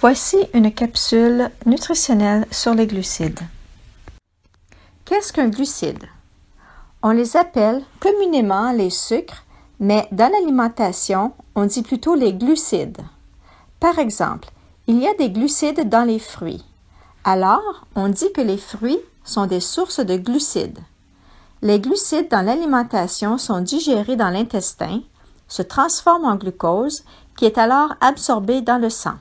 Voici une capsule nutritionnelle sur les glucides. Qu'est-ce qu'un glucide? On les appelle communément les sucres, mais dans l'alimentation, on dit plutôt les glucides. Par exemple, il y a des glucides dans les fruits. Alors, on dit que les fruits sont des sources de glucides. Les glucides dans l'alimentation sont digérés dans l'intestin, se transforment en glucose, qui est alors absorbé dans le sang.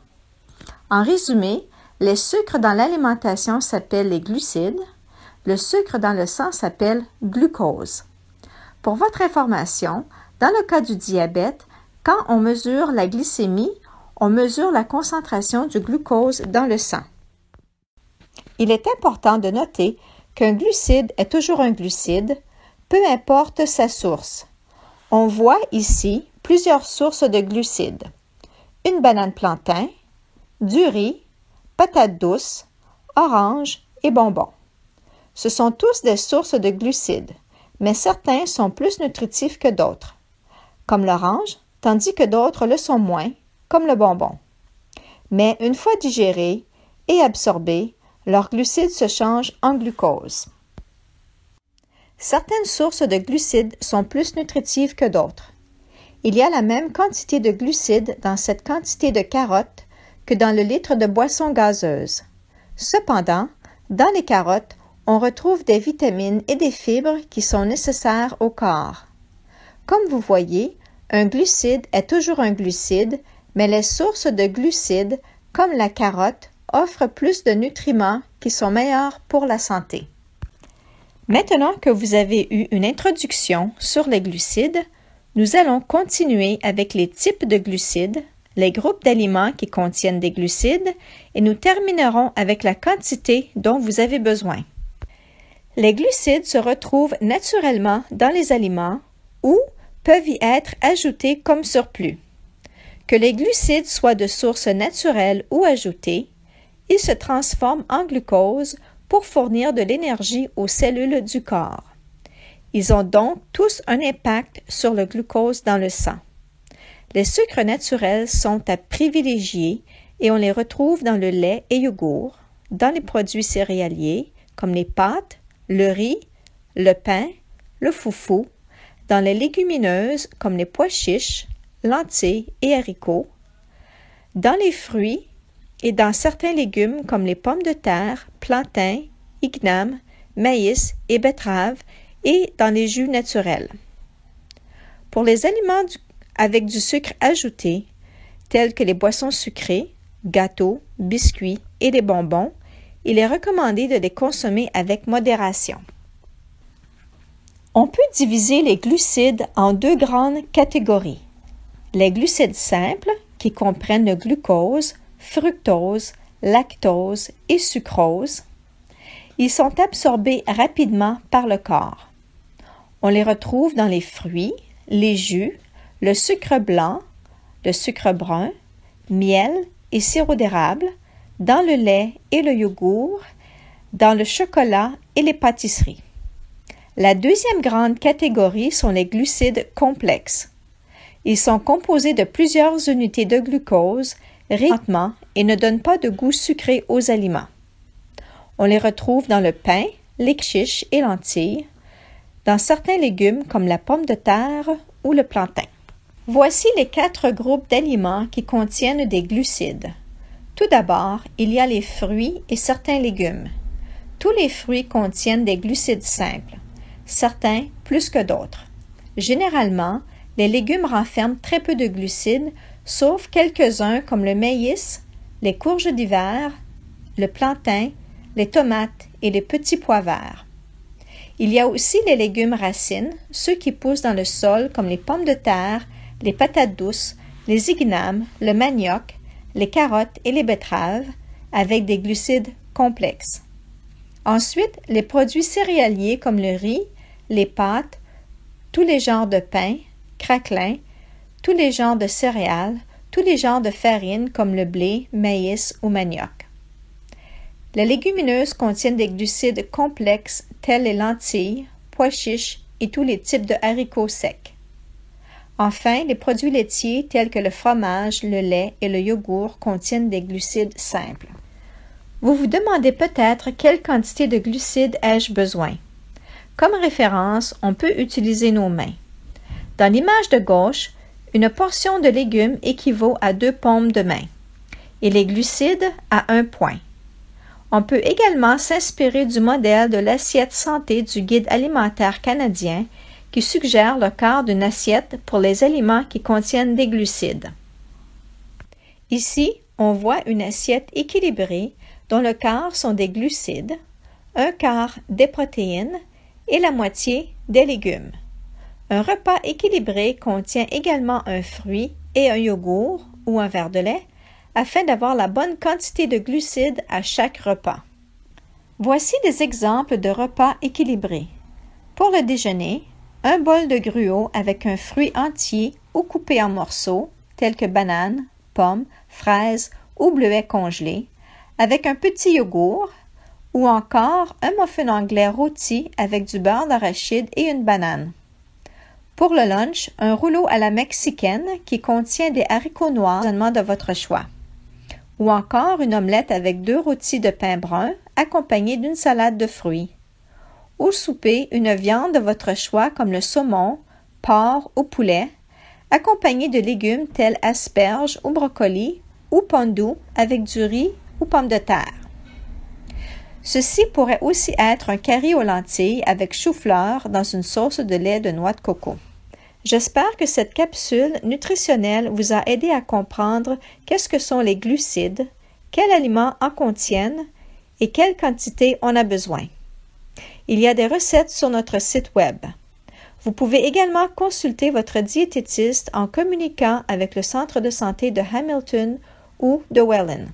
En résumé, les sucres dans l'alimentation s'appellent les glucides, le sucre dans le sang s'appelle glucose. Pour votre information, dans le cas du diabète, quand on mesure la glycémie, on mesure la concentration du glucose dans le sang. Il est important de noter qu'un glucide est toujours un glucide, peu importe sa source. On voit ici plusieurs sources de glucides. Une banane plantain, du riz, patates douces, oranges et bonbons. Ce sont tous des sources de glucides, mais certains sont plus nutritifs que d'autres, comme l'orange, tandis que d'autres le sont moins, comme le bonbon. Mais une fois digérés et absorbés, leurs glucides se changent en glucose. Certaines sources de glucides sont plus nutritives que d'autres. Il y a la même quantité de glucides dans cette quantité de carottes que dans le litre de boisson gazeuse. Cependant, dans les carottes, on retrouve des vitamines et des fibres qui sont nécessaires au corps. Comme vous voyez, un glucide est toujours un glucide, mais les sources de glucides, comme la carotte, offrent plus de nutriments qui sont meilleurs pour la santé. Maintenant que vous avez eu une introduction sur les glucides, nous allons continuer avec les types de glucides, les groupes d'aliments qui contiennent des glucides et nous terminerons avec la quantité dont vous avez besoin. Les glucides se retrouvent naturellement dans les aliments ou peuvent y être ajoutés comme surplus. Que les glucides soient de source naturelle ou ajoutée, ils se transforment en glucose pour fournir de l'énergie aux cellules du corps. Ils ont donc tous un impact sur le glucose dans le sang. Les sucres naturels sont à privilégier et on les retrouve dans le lait et yogourt, dans les produits céréaliers comme les pâtes, le riz, le pain, le foufou, dans les légumineuses comme les pois chiches, lentilles et haricots, dans les fruits et dans certains légumes comme les pommes de terre, plantains, ignames, maïs et betteraves et dans les jus naturels. Pour les aliments avec du sucre ajouté, tels que les boissons sucrées, gâteaux, biscuits et les bonbons, il est recommandé de les consommer avec modération. On peut diviser les glucides en deux grandes catégories. Les glucides simples, qui comprennent le glucose, fructose, lactose et sucrose. Ils sont absorbés rapidement par le corps. On les retrouve dans les fruits, les jus, le sucre blanc, le sucre brun, miel et sirop d'érable, dans le lait et le yogourt, dans le chocolat et les pâtisseries. La deuxième grande catégorie sont les glucides complexes. Ils sont composés de plusieurs unités de glucose lentement et ne donnent pas de goût sucré aux aliments. On les retrouve dans le pain, les chiches et lentilles, dans certains légumes comme la pomme de terre ou le plantain. Voici les 4 groupes d'aliments qui contiennent des glucides. Tout d'abord, il y a les fruits et certains légumes. Tous les fruits contiennent des glucides simples, certains plus que d'autres. Généralement, les légumes renferment très peu de glucides, sauf quelques-uns comme le maïs, les courges d'hiver, le plantain, les tomates et les petits pois verts. Il y a aussi les légumes racines, ceux qui poussent dans le sol comme les pommes de terre, les patates douces, les ignames, le manioc, les carottes et les betteraves, avec des glucides complexes. Ensuite, les produits céréaliers comme le riz, les pâtes, tous les genres de pain, craquelins, tous les genres de céréales, tous les genres de farine comme le blé, maïs ou manioc. Les légumineuses contiennent des glucides complexes tels les lentilles, pois chiches et tous les types de haricots secs. Enfin, les produits laitiers tels que le fromage, le lait et le yogourt contiennent des glucides simples. Vous vous demandez peut-être quelle quantité de glucides ai-je besoin. Comme référence, on peut utiliser nos mains. Dans l'image de gauche, une portion de légumes équivaut à 2 paumes de main et les glucides à 1 point. On peut également s'inspirer du modèle de l'assiette santé du Guide alimentaire canadien qui suggère le quart d'une assiette pour les aliments qui contiennent des glucides. Ici, on voit une assiette équilibrée dont le quart sont des glucides, un quart des protéines et la moitié des légumes. Un repas équilibré contient également un fruit et un yogourt ou un verre de lait afin d'avoir la bonne quantité de glucides à chaque repas. Voici des exemples de repas équilibrés. Pour le déjeuner, un bol de gruau avec un fruit entier ou coupé en morceaux, tels que bananes, pommes, fraises ou bleuets congelés, avec un petit yogourt, ou encore un muffin anglais rôti avec du beurre d'arachide et une banane. Pour le lunch, un rouleau à la mexicaine qui contient des haricots noirs de votre choix. Ou encore une omelette avec 2 rôtis de pain brun accompagnés d'une salade de fruits. Au souper, une viande de votre choix comme le saumon, porc ou poulet, accompagnée de légumes tels asperges ou brocolis ou pondu avec du riz ou pommes de terre. Ceci pourrait aussi être un curry aux lentilles avec chou-fleur dans une sauce de lait de noix de coco. J'espère que cette capsule nutritionnelle vous a aidé à comprendre qu'est-ce que sont les glucides, quels aliments en contiennent et quelle quantité on a besoin. Il y a des recettes sur notre site web. Vous pouvez également consulter votre diététiste en communiquant avec le centre de santé de Hamilton ou de Welland.